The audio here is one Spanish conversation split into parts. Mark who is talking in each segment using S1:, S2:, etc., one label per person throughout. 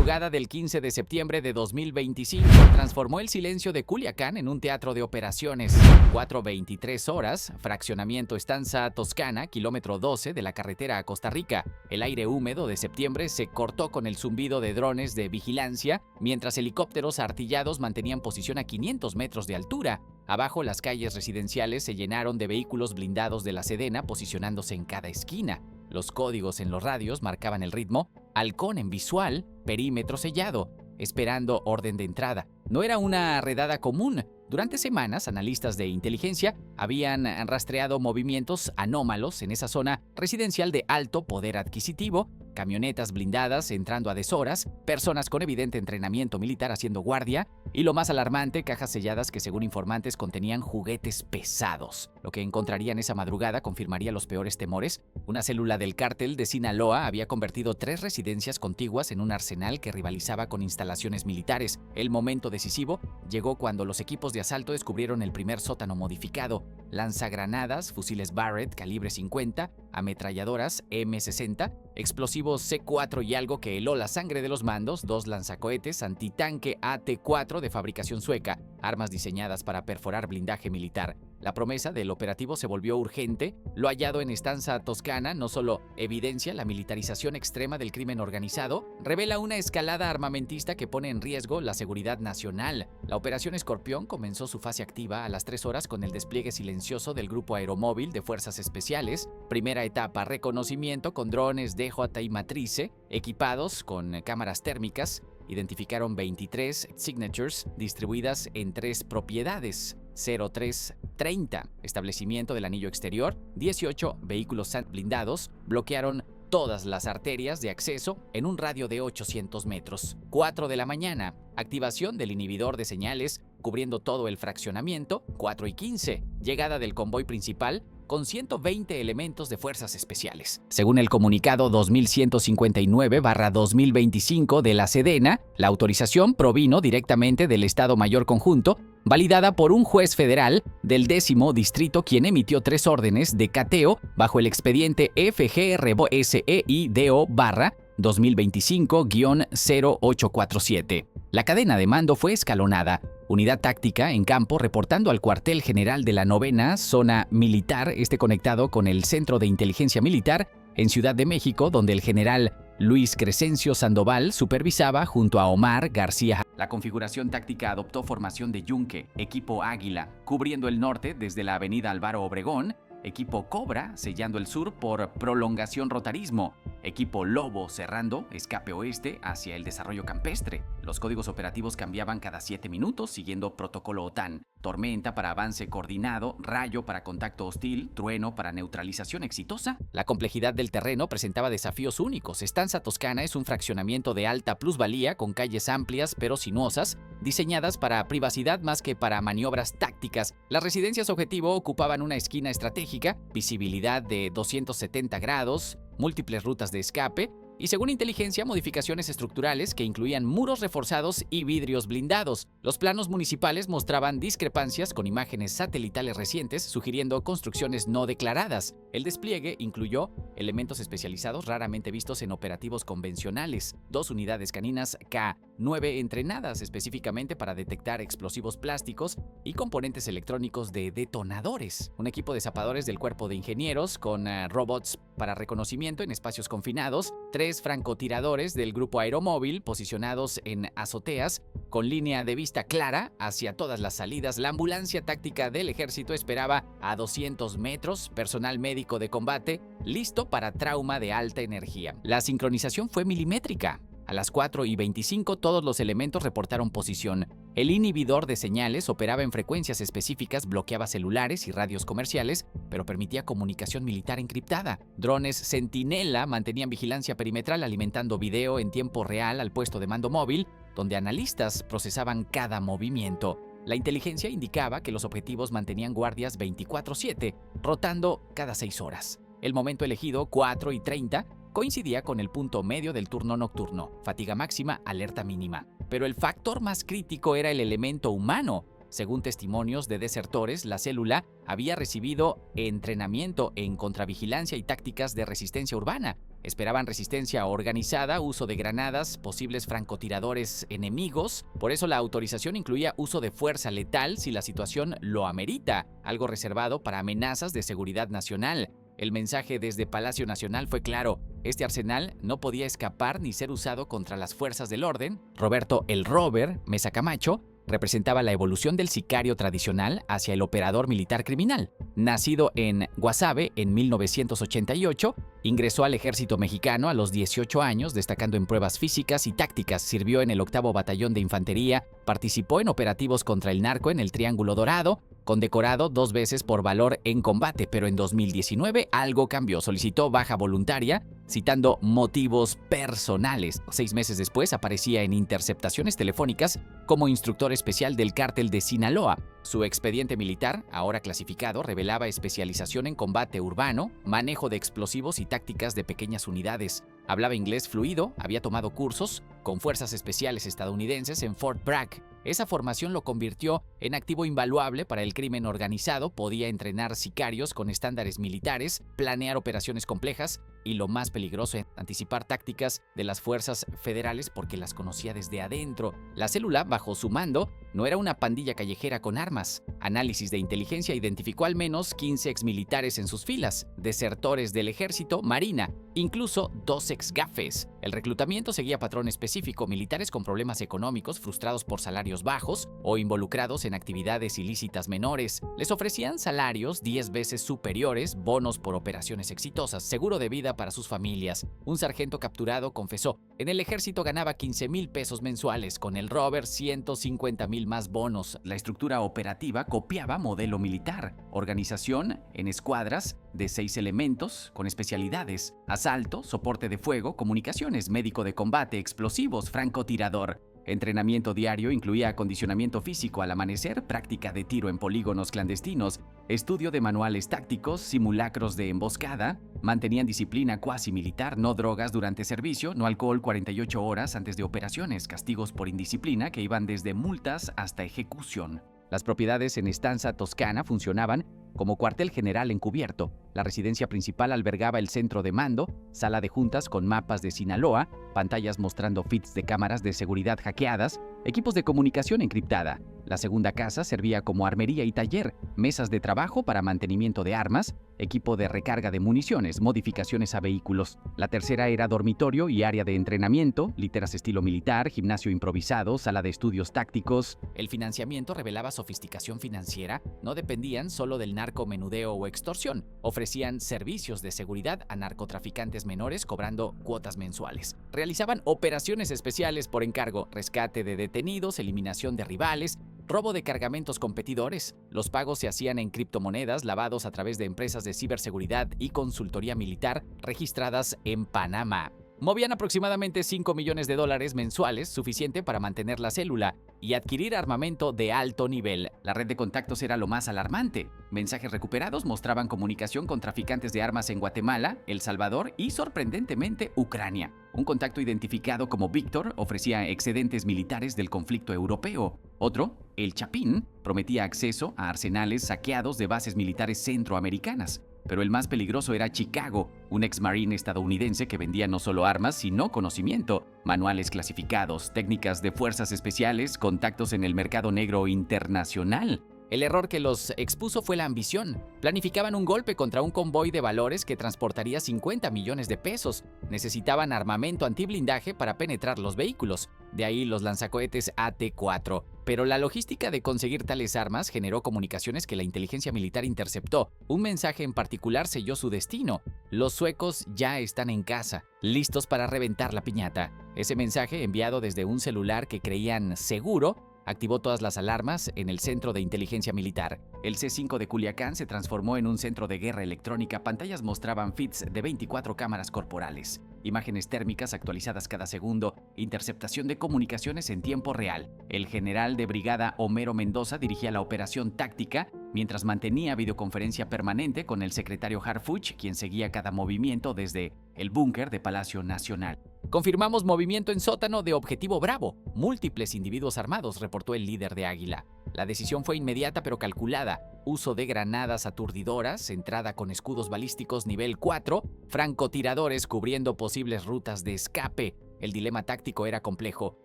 S1: madrugada del 15 de septiembre de 2025 transformó el silencio de Culiacán en un teatro de operaciones. 4:23 horas, fraccionamiento Estanza Toscana, kilómetro 12 de la carretera a Costa Rica. El aire húmedo de septiembre se cortó con el zumbido de drones de vigilancia, mientras helicópteros artillados mantenían posición a 500 metros de altura. Abajo, las calles residenciales se llenaron de vehículos blindados de la Sedena posicionándose en cada esquina. Los códigos en los radios marcaban el ritmo: halcón en visual, perímetro sellado, esperando orden de entrada. No era una redada común. Durante semanas, analistas de inteligencia habían rastreado movimientos anómalos en esa zona residencial de alto poder adquisitivo, camionetas blindadas entrando a deshoras, personas con evidente entrenamiento militar haciendo guardia y, lo más alarmante, cajas selladas que, según informantes, contenían juguetes pesados. Lo que encontrarían esa madrugada confirmaría los peores temores. Una célula del cártel de Sinaloa había convertido 3 residencias contiguas en un arsenal que rivalizaba con instalaciones militares. El momento decisivo llegó cuando los equipos de asalto descubrieron el primer sótano modificado: lanzagranadas, fusiles Barrett calibre 50, ametralladoras M60, explosivos C4 y algo que heló la sangre de los mandos, 2 lanzacohetes antitanque AT-4 de fabricación sueca, armas diseñadas para perforar blindaje militar. La promesa del operativo se volvió urgente. Lo hallado en Estanza Toscana no solo evidencia la militarización extrema del crimen organizado, revela una escalada armamentista que pone en riesgo la seguridad nacional. La Operación Escorpión comenzó su fase activa a las 3 horas con el despliegue silencioso del Grupo Aeromóvil de Fuerzas Especiales. Primera etapa: reconocimiento con drones DJ y Matrice, equipados con cámaras térmicas. Identificaron 23 signatures distribuidas en 3 propiedades: 0330, establecimiento del anillo exterior. 18 vehículos blindados bloquearon todas las arterias de acceso en un radio de 800 metros. 4 de la mañana, activación del inhibidor de señales cubriendo todo el fraccionamiento. 4:15, llegada del convoy principal con 120 elementos de fuerzas especiales. Según el comunicado 2159/2025 de la Sedena, la autorización provino directamente del Estado Mayor Conjunto, validada por un juez federal del 10º distrito, quien emitió 3 órdenes de cateo bajo el expediente FGRBSEIDO/2025-0847. La cadena de mando fue escalonada. Unidad táctica en campo reportando al cuartel general de la 9ª Zona Militar, conectado con el Centro de Inteligencia Militar en Ciudad de México, donde el general Luis Crescencio Sandoval supervisaba junto a Omar García. La configuración táctica adoptó formación de yunque, equipo Águila, cubriendo el norte desde la avenida Álvaro Obregón, equipo Cobra sellando el sur por prolongación rotarismo, equipo Lobo cerrando escape oeste hacia el desarrollo campestre. Los códigos operativos cambiaban cada 7 minutos siguiendo protocolo OTAN. Tormenta para avance coordinado, rayo para contacto hostil, trueno para neutralización exitosa. La complejidad del terreno presentaba desafíos únicos. Estanza Toscana es un fraccionamiento de alta plusvalía con calles amplias pero sinuosas, diseñadas para privacidad más que para maniobras tácticas. Las residencias objetivo ocupaban una esquina estratégica, visibilidad de 270 grados, múltiples rutas de escape y, según inteligencia, modificaciones estructurales que incluían muros reforzados y vidrios blindados. Los planos municipales mostraban discrepancias con imágenes satelitales recientes, sugiriendo construcciones no declaradas. El despliegue incluyó elementos especializados raramente vistos en operativos convencionales: 2 unidades caninas K9 entrenadas específicamente para detectar explosivos plásticos y componentes electrónicos de detonadores, un equipo de zapadores del Cuerpo de Ingenieros con robots para reconocimiento en espacios confinados, 3 francotiradores del Grupo Aeromóvil posicionados en azoteas con línea de vista clara hacia todas las salidas. La ambulancia táctica del ejército esperaba a 200 metros, personal médico de combate listo para trauma de alta energía. La sincronización fue milimétrica. A las 4:25 todos los elementos reportaron posición. El inhibidor de señales operaba en frecuencias específicas, bloqueaba celulares y radios comerciales, pero permitía comunicación militar encriptada. Drones Centinela mantenían vigilancia perimetral alimentando video en tiempo real al puesto de mando móvil, donde analistas procesaban cada movimiento. La inteligencia indicaba que los objetivos mantenían guardias 24/7, rotando cada 6 horas. El momento elegido, 4:30, coincidía con el punto medio del turno nocturno: fatiga máxima, alerta mínima. Pero el factor más crítico era el elemento humano. Según testimonios de desertores, la célula había recibido entrenamiento en contravigilancia y tácticas de resistencia urbana. Esperaban resistencia organizada, uso de granadas, posibles francotiradores enemigos. Por eso la autorización incluía uso de fuerza letal si la situación lo amerita, algo reservado para amenazas de seguridad nacional. El mensaje desde Palacio Nacional fue claro: este arsenal no podía escapar ni ser usado contra las fuerzas del orden. Roberto el Rover Mesa Camacho representaba la evolución del sicario tradicional hacia el operador militar criminal. Nacido en Guasave en 1988, ingresó al ejército mexicano a los 18 años, destacando en pruebas físicas y tácticas. Sirvió en el 8º Batallón de Infantería, participó en operativos contra el narco en el Triángulo Dorado, condecorado 2 veces por valor en combate, pero en 2019 algo cambió. Solicitó baja voluntaria, citando motivos personales. 6 meses después aparecía en interceptaciones telefónicas como instructor especial del cártel de Sinaloa. Su expediente militar, ahora clasificado, revelaba especialización en combate urbano, manejo de explosivos y tácticas de pequeñas unidades. Hablaba inglés fluido, había tomado cursos con fuerzas especiales estadounidenses en Fort Bragg. Esa formación lo convirtió en activo invaluable para el crimen organizado. Podía entrenar sicarios con estándares militares, planear operaciones complejas y, lo más peligroso, anticipar tácticas de las fuerzas federales porque las conocía desde adentro. La célula, bajo su mando, no era una pandilla callejera con armas. Análisis de inteligencia identificó al menos 15 exmilitares en sus filas, desertores del ejército, marina, incluso 2 exgafes. El reclutamiento seguía patrón específico: militares con problemas económicos, frustrados por salarios bajos o involucrados en actividades ilícitas menores. Les ofrecían salarios 10 veces superiores, bonos por operaciones exitosas, seguro de vida para sus familias. Un sargento capturado confesó: en el ejército ganaba 15,000 pesos mensuales, con el Rover 150,000 más bonos. La estructura operativa copiaba modelo militar: organización en escuadras de 6 elementos con especialidades: asalto, soporte de fuego, comunicaciones, médico de combate, explosivos, francotirador. Entrenamiento diario incluía acondicionamiento físico al amanecer, práctica de tiro en polígonos clandestinos, estudio de manuales tácticos, simulacros de emboscada. Mantenían disciplina cuasi militar: no drogas durante servicio, no alcohol 48 horas antes de operaciones, castigos por indisciplina que iban desde multas hasta ejecución. Las propiedades en Estanza Toscana funcionaban como cuartel general encubierto. La residencia principal albergaba el centro de mando, sala de juntas con mapas de Sinaloa, pantallas mostrando feeds de cámaras de seguridad hackeadas, equipos de comunicación encriptada. La segunda casa servía como armería y taller, mesas de trabajo para mantenimiento de armas, equipo de recarga de municiones, modificaciones a vehículos. La tercera era dormitorio y área de entrenamiento, literas estilo militar, gimnasio improvisado, sala de estudios tácticos. El financiamiento revelaba sofisticación financiera. No dependían solo del narcomenudeo o extorsión. Ofrecían servicios de seguridad a narcotraficantes menores cobrando cuotas mensuales. Realizaban operaciones especiales por encargo: rescate de detenidos, eliminación de rivales, robo de cargamentos competidores. Los pagos se hacían en criptomonedas, lavados a través de empresas de ciberseguridad y consultoría militar registradas en Panamá. Movían aproximadamente $5 millones mensuales, suficiente para mantener la célula y adquirir armamento de alto nivel. La red de contactos era lo más alarmante. Mensajes recuperados mostraban comunicación con traficantes de armas en Guatemala, El Salvador y, sorprendentemente, Ucrania. Un contacto identificado como Víctor ofrecía excedentes militares del conflicto europeo. Otro, el Chapín, prometía acceso a arsenales saqueados de bases militares centroamericanas. Pero el más peligroso era Chicago, un ex-marine estadounidense que vendía no solo armas, sino conocimiento, manuales clasificados, técnicas de fuerzas especiales, contactos en el mercado negro internacional. El error que los expuso fue la ambición. Planificaban un golpe contra un convoy de valores que transportaría 50 millones de pesos. Necesitaban armamento antiblindaje para penetrar los vehículos. De ahí los lanzacohetes AT-4. Pero la logística de conseguir tales armas generó comunicaciones que la inteligencia militar interceptó. Un mensaje en particular selló su destino: los suecos ya están en casa, listos para reventar la piñata. Ese mensaje, enviado desde un celular que creían seguro, activó todas las alarmas en el Centro de Inteligencia Militar. El C5 de Culiacán se transformó en un centro de guerra electrónica. Pantallas mostraban feeds de 24 cámaras corporales, imágenes térmicas actualizadas cada segundo, interceptación de comunicaciones en tiempo real. El general de brigada Homero Mendoza dirigía la operación táctica, mientras mantenía videoconferencia permanente con el secretario Harfuch, quien seguía cada movimiento desde el búnker de Palacio Nacional. Confirmamos movimiento en sótano de Objetivo Bravo. Múltiples individuos armados, reportó el líder de Águila. La decisión fue inmediata pero calculada. Uso de granadas aturdidoras, entrada con escudos balísticos nivel 4, francotiradores cubriendo posibles rutas de escape. El dilema táctico era complejo: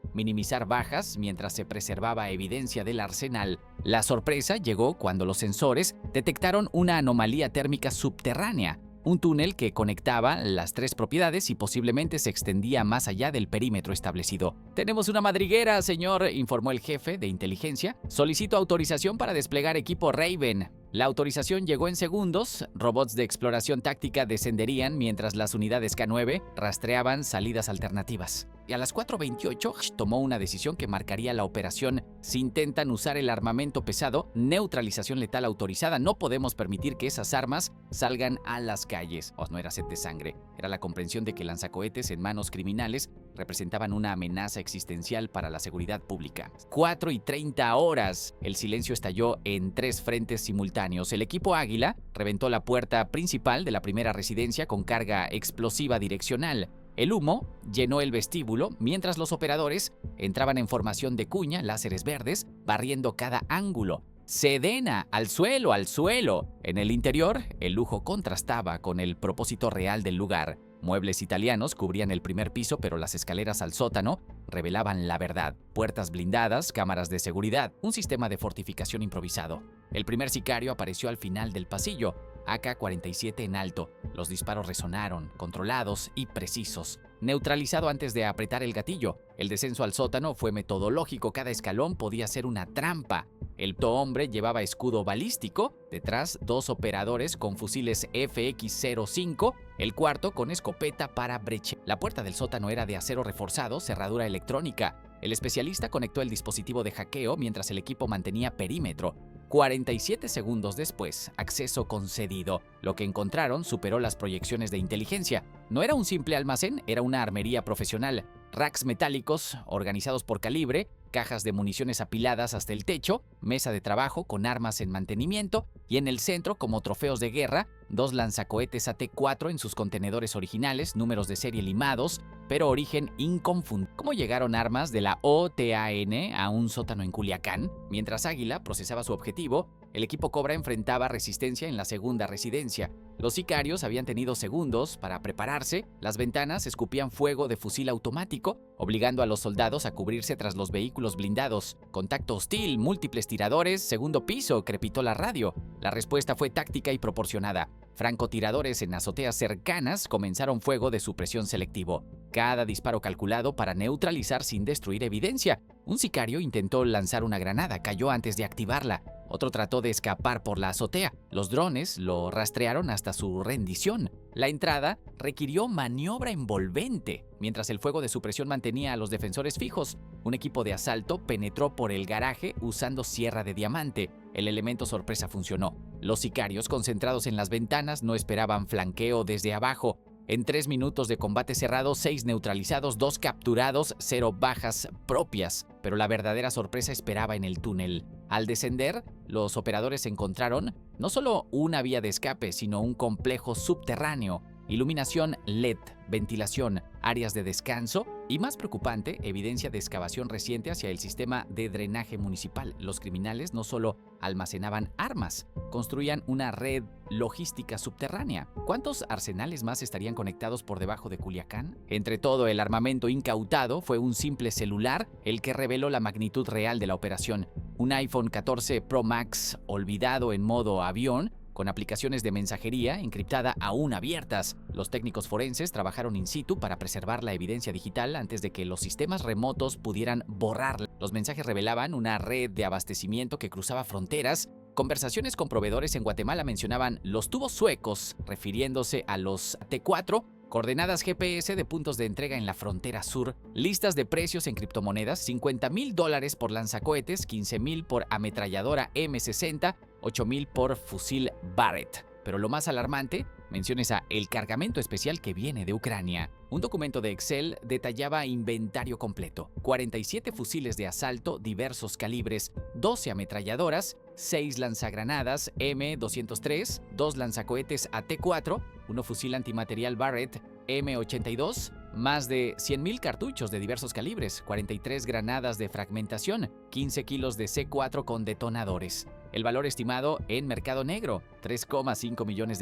S1: minimizar bajas mientras se preservaba evidencia del arsenal. La sorpresa llegó cuando los sensores detectaron una anomalía térmica subterránea, un túnel que conectaba las tres propiedades y posiblemente se extendía más allá del perímetro establecido. «Tenemos una madriguera, señor», informó el jefe de inteligencia. «Solicito autorización para desplegar equipo Raven». La autorización llegó en segundos. Robots de exploración táctica descenderían mientras las unidades K9 rastreaban salidas alternativas. Y a las 4:28 tomó una decisión que marcaría la operación. Si intentan usar el armamento pesado, neutralización letal autorizada. No podemos permitir que esas armas salgan a las calles. No era sed de sangre, era la comprensión de que lanzacohetes en manos criminales representaban una amenaza existencial para la seguridad pública. 4:30 horas. El silencio estalló en 3 frentes simultáneos. El equipo Águila reventó la puerta principal de la primera residencia con carga explosiva direccional. El humo llenó el vestíbulo mientras los operadores entraban en formación de cuña, láseres verdes, barriendo cada ángulo. «Sedena, al suelo, al suelo». En el interior, el lujo contrastaba con el propósito real del lugar. Muebles italianos cubrían el primer piso, pero las escaleras al sótano revelaban la verdad. Puertas blindadas, cámaras de seguridad, un sistema de fortificación improvisado. El primer sicario apareció al final del pasillo, AK-47 en alto. Los disparos resonaron, controlados y precisos. Neutralizado antes de apretar el gatillo. El descenso al sótano fue metodológico, cada escalón podía ser una trampa. El hombre llevaba escudo balístico, detrás 2 operadores con fusiles FX-05, el cuarto con escopeta para breche. La puerta del sótano era de acero reforzado, cerradura electrónica. El especialista conectó el dispositivo de hackeo mientras el equipo mantenía perímetro. 47 segundos después, acceso concedido. Lo que encontraron superó las proyecciones de inteligencia. No era un simple almacén, era una armería profesional. Racks metálicos organizados por calibre, cajas de municiones apiladas hasta el techo, mesa de trabajo con armas en mantenimiento y en el centro, como trofeos de guerra, 2 lanzacohetes AT-4 en sus contenedores originales, números de serie limados, pero origen inconfundible. ¿Cómo llegaron armas de la OTAN a un sótano en Culiacán? Mientras Águila procesaba su objetivo, el equipo Cobra enfrentaba resistencia en la segunda residencia. Los sicarios habían tenido segundos para prepararse. Las ventanas escupían fuego de fusil automático, obligando a los soldados a cubrirse tras los vehículos blindados. «Contacto hostil, múltiples tiradores, segundo piso», crepitó la radio. La respuesta fue táctica y proporcionada. Francotiradores en azoteas cercanas comenzaron fuego de supresión selectivo. Cada disparo calculado para neutralizar sin destruir evidencia. Un sicario intentó lanzar una granada, cayó antes de activarla. Otro trató de escapar por la azotea. Los drones lo rastrearon hasta su rendición. La entrada requirió maniobra envolvente, mientras el fuego de supresión mantenía a los defensores fijos. Un equipo de asalto penetró por el garaje usando sierra de diamante. El elemento sorpresa funcionó. Los sicarios, concentrados en las ventanas, no esperaban flanqueo desde abajo. En 3 minutos de combate cerrado, 6 neutralizados, 2 capturados, 0 bajas propias. Pero la verdadera sorpresa esperaba en el túnel. Al descender, los operadores encontraron no solo una vía de escape, sino un complejo subterráneo. Iluminación LED, ventilación, áreas de descanso y, más preocupante, evidencia de excavación reciente hacia el sistema de drenaje municipal. Los criminales no solo almacenaban armas, construían una red logística subterránea. ¿Cuántos arsenales más estarían conectados por debajo de Culiacán? Entre todo el armamento incautado, fue un simple celular el que reveló la magnitud real de la operación. Un iPhone 14 Pro Max olvidado en modo avión, con aplicaciones de mensajería encriptada aún abiertas. Los técnicos forenses trabajaron in situ para preservar la evidencia digital antes de que los sistemas remotos pudieran borrarla. Los mensajes revelaban una red de abastecimiento que cruzaba fronteras. Conversaciones con proveedores en Guatemala mencionaban los tubos suecos, refiriéndose a los T4, coordenadas GPS de puntos de entrega en la frontera sur, listas de precios en criptomonedas, $50,000 por lanzacohetes, $15,000 por ametralladora M60, $8,000 por fusil Barrett. Pero lo más alarmante, menciones a el cargamento especial que viene de Ucrania. Un documento de Excel detallaba inventario completo: 47 fusiles de asalto, diversos calibres, 12 ametralladoras, 6 lanzagranadas M203, 2 lanzacohetes AT-4, 1 fusil antimaterial Barrett M82, más de 100,000 cartuchos de diversos calibres, 43 granadas de fragmentación, 15 kilos de C4 con detonadores. El valor estimado en mercado negro, $3,5 millones.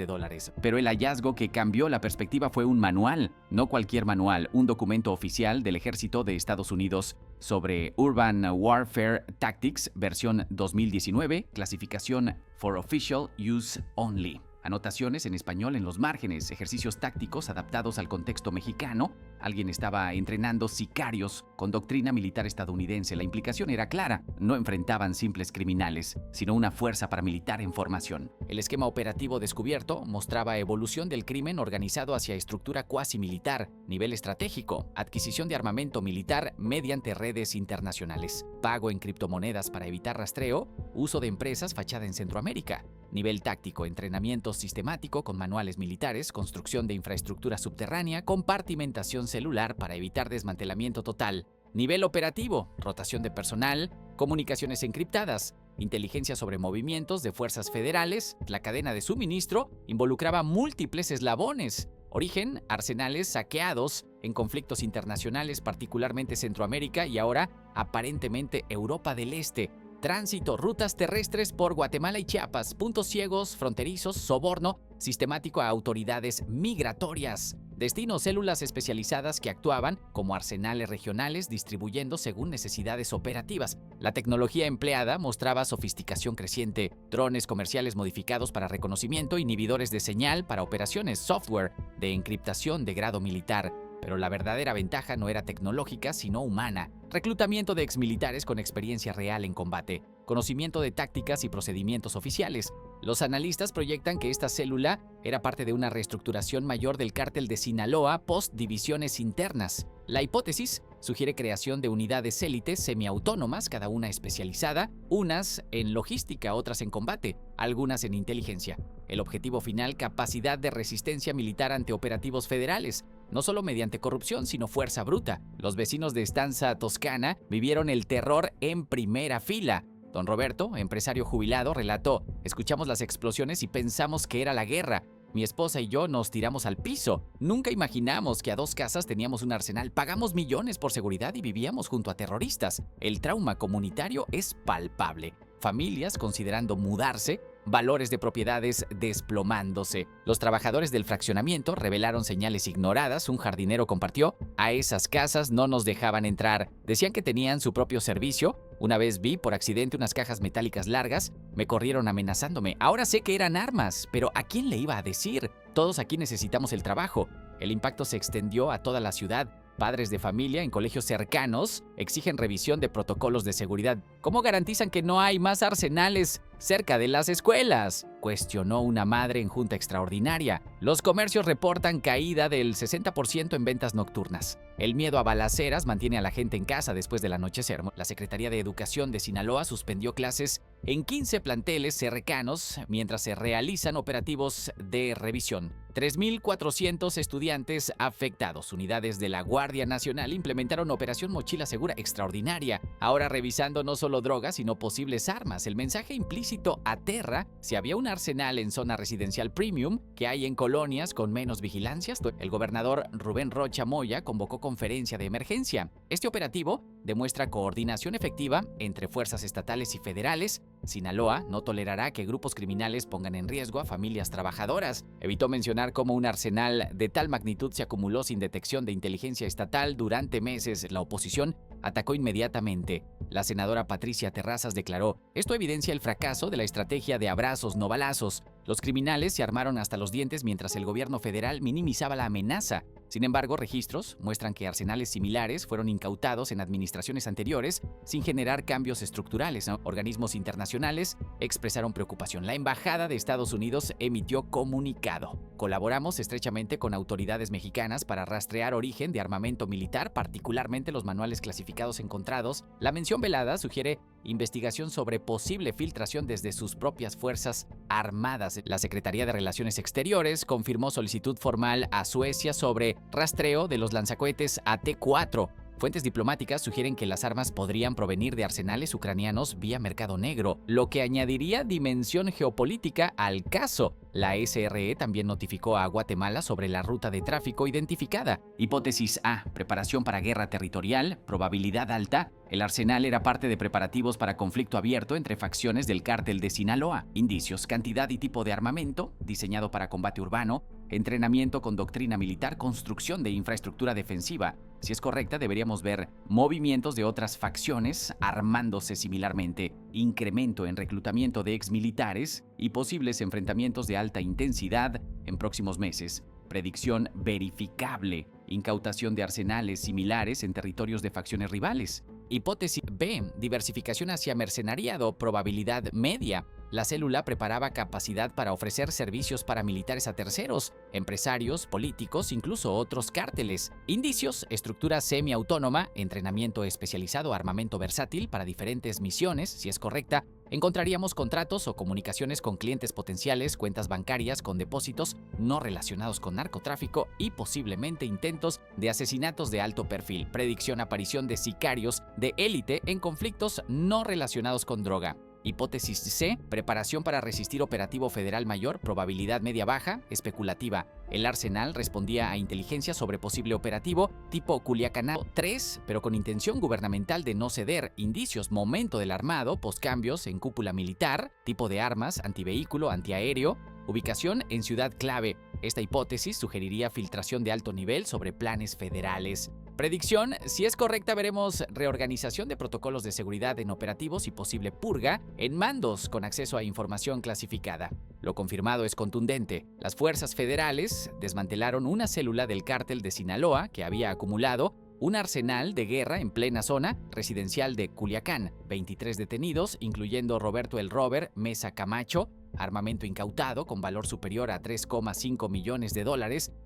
S1: Pero el hallazgo que cambió la perspectiva fue un manual, no cualquier manual, un documento oficial del Ejército de Estados Unidos sobre Urban Warfare Tactics, versión 2019, clasificación For Official Use Only. Anotaciones en español en los márgenes, ejercicios tácticos adaptados al contexto mexicano. Alguien estaba entrenando sicarios con doctrina militar estadounidense. La implicación era clara, no enfrentaban simples criminales, sino una fuerza paramilitar en formación. El esquema operativo descubierto mostraba evolución del crimen organizado hacia estructura cuasi militar, nivel estratégico, adquisición de armamento militar mediante redes internacionales, pago en criptomonedas para evitar rastreo, uso de empresas fachada en Centroamérica. Nivel táctico, entrenamiento sistemático con manuales militares, construcción de infraestructura subterránea, compartimentación celular para evitar desmantelamiento total. Nivel operativo, rotación de personal, comunicaciones encriptadas, inteligencia sobre movimientos de fuerzas federales. La cadena de suministro involucraba múltiples eslabones. Origen, arsenales saqueados en conflictos internacionales, particularmente Centroamérica y ahora aparentemente Europa del Este. Tránsito, rutas terrestres por Guatemala y Chiapas, puntos ciegos, fronterizos, soborno sistemático a autoridades migratorias. Destino, células especializadas que actuaban como arsenales regionales distribuyendo según necesidades operativas. La tecnología empleada mostraba sofisticación creciente, drones comerciales modificados para reconocimiento, inhibidores de señal para operaciones, software de encriptación de grado militar. Pero la verdadera ventaja no era tecnológica, sino humana. Reclutamiento de exmilitares con experiencia real en combate, conocimiento de tácticas y procedimientos oficiales. Los analistas proyectan que esta célula era parte de una reestructuración mayor del cártel de Sinaloa post divisiones internas. La hipótesis sugiere creación de unidades élites semiautónomas, cada una especializada, unas en logística, otras en combate, algunas en inteligencia. El objetivo final, capacidad de resistencia militar ante operativos federales, no solo mediante corrupción, sino fuerza bruta. Los vecinos de Stanza Toscana vivieron el terror en primera fila. Don Roberto, empresario jubilado, relató: escuchamos las explosiones y pensamos que era la guerra. Mi esposa y yo nos tiramos al piso. Nunca imaginamos que a 2 casas teníamos un arsenal. Pagamos millones por seguridad y vivíamos junto a terroristas. El trauma comunitario es palpable. Familias considerando mudarse, valores de propiedades desplomándose. Los trabajadores del fraccionamiento revelaron señales ignoradas. Un jardinero compartió: a esas casas no nos dejaban entrar. Decían que tenían su propio servicio. Una vez vi por accidente unas cajas metálicas largas. Me corrieron amenazándome. Ahora sé que eran armas, pero ¿a quién le iba a decir? Todos aquí necesitamos el trabajo. El impacto se extendió a toda la ciudad. Padres de familia en colegios cercanos exigen revisión de protocolos de seguridad. ¿Cómo garantizan que no hay más arsenales cerca de las escuelas?, cuestionó una madre en junta extraordinaria. Los comercios reportan caída del 60% en ventas nocturnas. El miedo a balaceras mantiene a la gente en casa después del anochecer. La Secretaría de Educación de Sinaloa suspendió clases en 15 planteles cercanos mientras se realizan operativos de revisión. 3,400 estudiantes afectados. Unidades de la Guardia Nacional implementaron Operación Mochila Segura extraordinaria, ahora revisando no solo drogas, sino posibles armas. El mensaje implícito aterra: si había un arsenal en zona residencial premium que hay en colonias con menos vigilancias. El gobernador Rubén Rocha Moya convocó conferencia de emergencia. Este operativo demuestra coordinación efectiva entre fuerzas estatales y federales. Sinaloa no tolerará que grupos criminales pongan en riesgo a familias trabajadoras. Evitó mencionar cómo un arsenal de tal magnitud se acumuló sin detección de inteligencia estatal durante meses. La oposición atacó inmediatamente. La senadora Patricia Terrazas declaró: esto evidencia el fracaso de la estrategia de abrazos no balazos. Los criminales se armaron hasta los dientes mientras el gobierno federal minimizaba la amenaza. Sin embargo, registros muestran que arsenales similares fueron incautados en administraciones anteriores sin generar cambios estructurales. Organismos internacionales expresaron preocupación. La Embajada de Estados Unidos emitió comunicado: colaboramos estrechamente con autoridades mexicanas para rastrear origen de armamento militar, particularmente los manuales clasificados encontrados. La mención velada sugiere investigación sobre posible filtración desde sus propias fuerzas armadas. La Secretaría de Relaciones Exteriores confirmó solicitud formal a Suecia sobre rastreo de los lanzacohetes AT-4. Fuentes diplomáticas sugieren que las armas podrían provenir de arsenales ucranianos vía mercado negro, lo que añadiría dimensión geopolítica al caso. La SRE también notificó a Guatemala sobre la ruta de tráfico identificada. Hipótesis A: preparación para guerra territorial, probabilidad alta. El arsenal era parte de preparativos para conflicto abierto entre facciones del cártel de Sinaloa. Indicios: cantidad y tipo de armamento, diseñado para combate urbano, entrenamiento con doctrina militar, construcción de infraestructura defensiva. Si es correcta, deberíamos ver movimientos de otras facciones armándose similarmente, incremento en reclutamiento de exmilitares y posibles enfrentamientos de alta intensidad en próximos meses. Predicción verificable: incautación de arsenales similares en territorios de facciones rivales. Hipótesis B: diversificación hacia mercenariado, probabilidad media. La célula preparaba capacidad para ofrecer servicios paramilitares a terceros, empresarios, políticos, incluso otros cárteles. Indicios: estructura semiautónoma, entrenamiento especializado, armamento versátil para diferentes misiones. Si es correcta, encontraríamos contratos o comunicaciones con clientes potenciales, cuentas bancarias con depósitos no relacionados con narcotráfico y posiblemente intentos de asesinatos de alto perfil. Predicción: aparición de sicarios de élite en conflictos no relacionados con droga. Hipótesis C: preparación para resistir operativo federal mayor, probabilidad media-baja, especulativa. El arsenal respondía a inteligencia sobre posible operativo tipo Culiacanao 3, pero con intención gubernamental de no ceder. Indicios: momento del armado, poscambios en cúpula militar, tipo de armas, antivehículo, antiaéreo, ubicación en ciudad clave. Esta hipótesis sugeriría filtración de alto nivel sobre planes federales. Predicción: si es correcta, veremos reorganización de protocolos de seguridad en operativos y posible purga en mandos con acceso a información clasificada. Lo confirmado es contundente. Las fuerzas federales desmantelaron una célula del cártel de Sinaloa que había acumulado un arsenal de guerra en plena zona residencial de Culiacán. 23 detenidos, incluyendo Roberto el Rober Mesa Camacho. Armamento incautado con valor superior a $3,5 millones,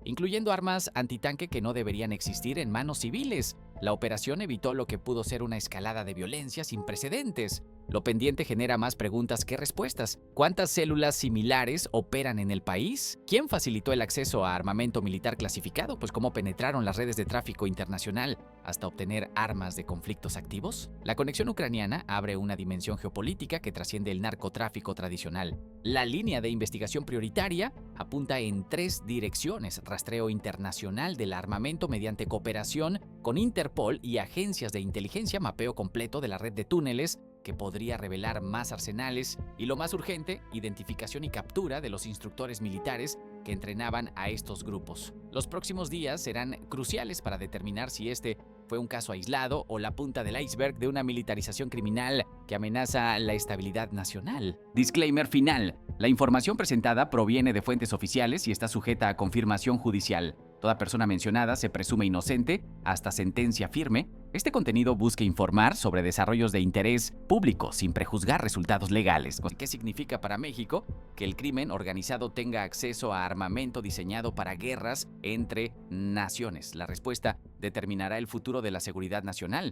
S1: incluyendo armas antitanque que no deberían existir en manos civiles. La operación evitó lo que pudo ser una escalada de violencia sin precedentes. Lo pendiente genera más preguntas que respuestas. ¿Cuántas células similares operan en el país? ¿Quién facilitó el acceso a armamento militar clasificado? Pues cómo penetraron las redes de tráfico internacional hasta obtener armas de conflictos activos. La conexión ucraniana abre una dimensión geopolítica que trasciende el narcotráfico tradicional. La línea de investigación prioritaria apunta en 3 direcciones: rastreo internacional del armamento mediante cooperación con Interpol y agencias de inteligencia, mapeo completo de la red de túneles que podría revelar más arsenales y, lo más urgente, identificación y captura de los instructores militares que entrenaban a estos grupos. Los próximos días serán cruciales para determinar si este fue un caso aislado o la punta del iceberg de una militarización criminal que amenaza la estabilidad nacional. Disclaimer final: la información presentada proviene de fuentes oficiales y está sujeta a confirmación judicial. Toda persona mencionada se presume inocente hasta sentencia firme. Este contenido busca informar sobre desarrollos de interés público sin prejuzgar resultados legales. ¿Qué significa para México que el crimen organizado tenga acceso a armamento diseñado para guerras entre naciones? La respuesta determinará el futuro de la seguridad nacional.